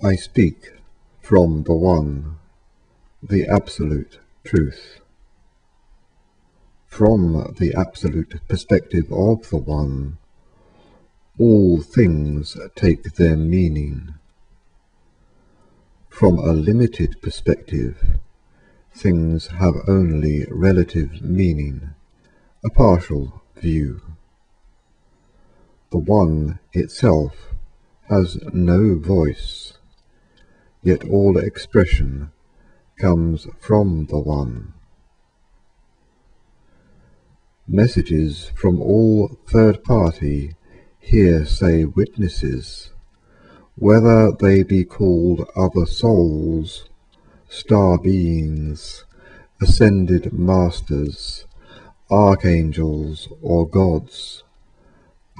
I speak from the One, the Absolute Truth. From the absolute perspective of the One, all things take their meaning. From a limited perspective, things have only relative meaning, a partial view. The One itself has no voice, yet all expression comes from the One. Messages from all third-party hearsay witnesses, whether they be called other souls, star beings, ascended masters, archangels, or gods,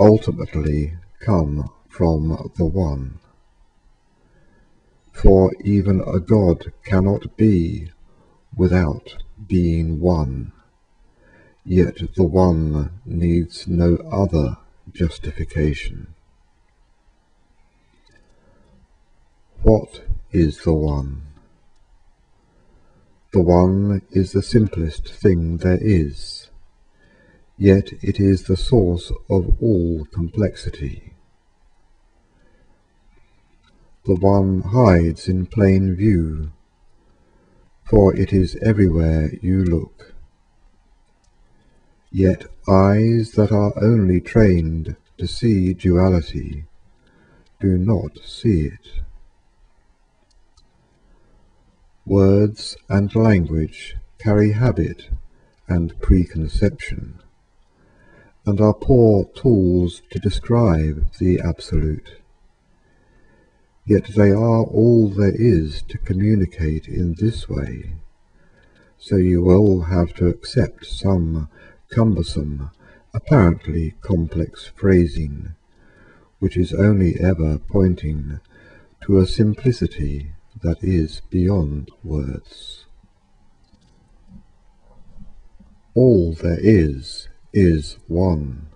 ultimately come from the One. For even a god cannot be without being one, yet the One needs no other justification. What is the One? The One is the simplest thing there is, yet it is the source of all complexity. The One hides in plain view, for it is everywhere you look. Yet eyes that are only trained to see duality do not see it. Words and language carry habit and preconception, and are poor tools to describe the Absolute. Yet they are all there is to communicate in this way, so you will have to accept some cumbersome, apparently complex phrasing, which is only ever pointing to a simplicity that is beyond words. All there is one.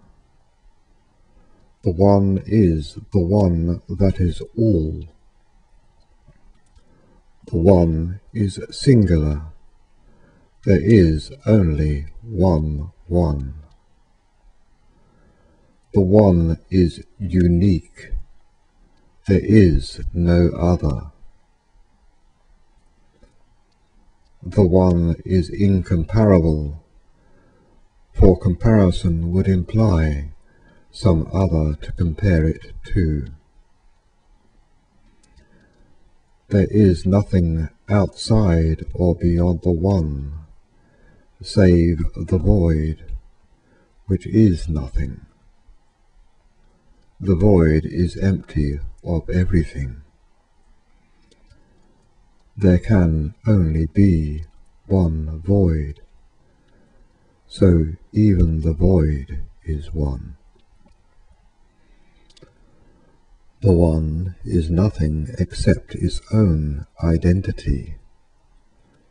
The One is the One that is all. The One is singular. There is only one One. The One is unique. There is no other. The One is incomparable, for comparison would imply some other to compare it to. There is nothing outside or beyond the One, save the void, which is nothing. The void is empty of everything. There can only be one void, so even the void is one. The One is nothing except its own identity,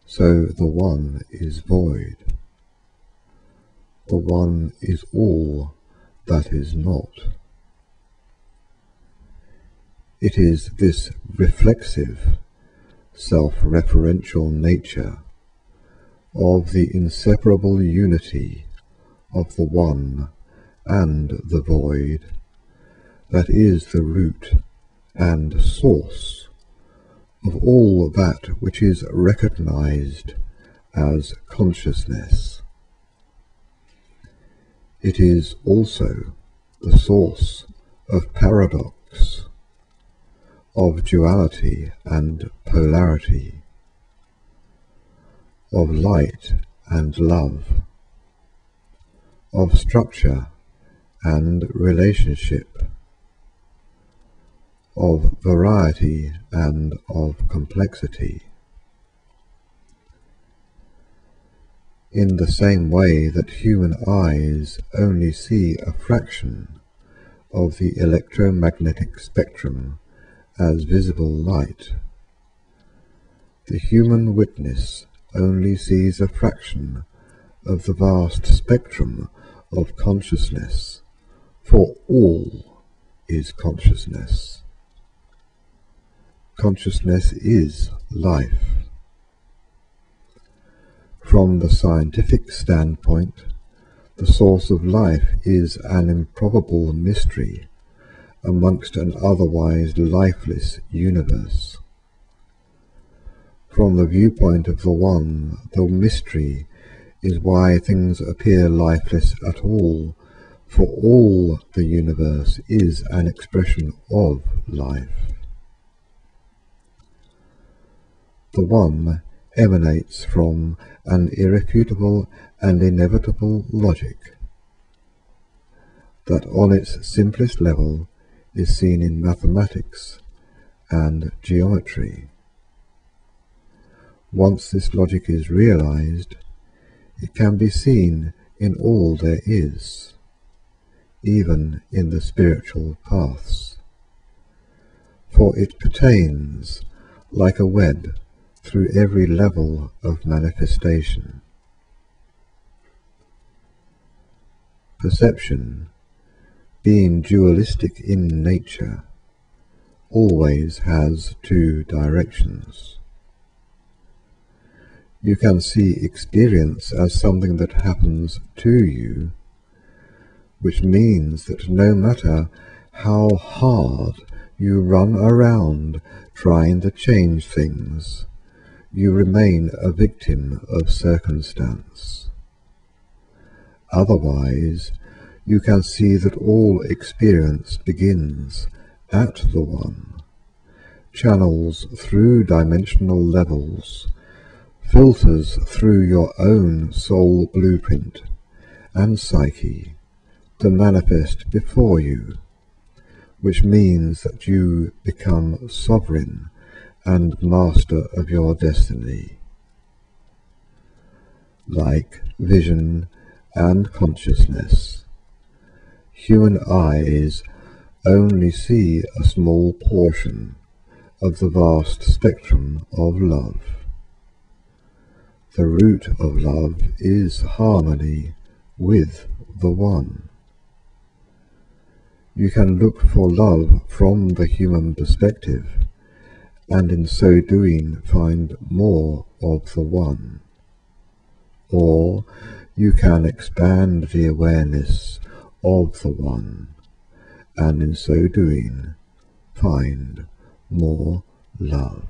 so the One is void. The One is all that is not. It is this reflexive, self-referential nature of the inseparable unity of the One and the void that is the root and source of all that which is recognized as consciousness. It is also the source of paradox, of duality and polarity, of light and love, of structure and relationship, of variety and of complexity. In the same way that human eyes only see a fraction of the electromagnetic spectrum as visible light, the human witness only sees a fraction of the vast spectrum of consciousness, for all is consciousness. consciousness is life. From the scientific standpoint, the source of life is an improbable mystery amongst an otherwise lifeless universe. From the viewpoint of the One, the mystery is why things appear lifeless at all, for all the universe is an expression of life. The One emanates from an irrefutable and inevitable logic that on its simplest level is seen in mathematics and geometry. Once this logic is realized, it can be seen in all there is, even in the spiritual paths, for it pertains like a web through every level of manifestation. Perception, being dualistic in nature, always has two directions. You can see experience as something that happens to you, which means that no matter how hard you run around trying to change things, you remain a victim of circumstance. Otherwise, you can see that all experience begins at the One, channels through dimensional levels, filters through your own soul blueprint and psyche to manifest before you, which means that you become sovereign and master of your destiny. Like vision and consciousness, human eyes only see a small portion of the vast spectrum of love. The root of love is harmony with the One. You can look for love from the human perspective, and in so doing find more of the One. Or you can expand the awareness of the One, and in so doing find more love.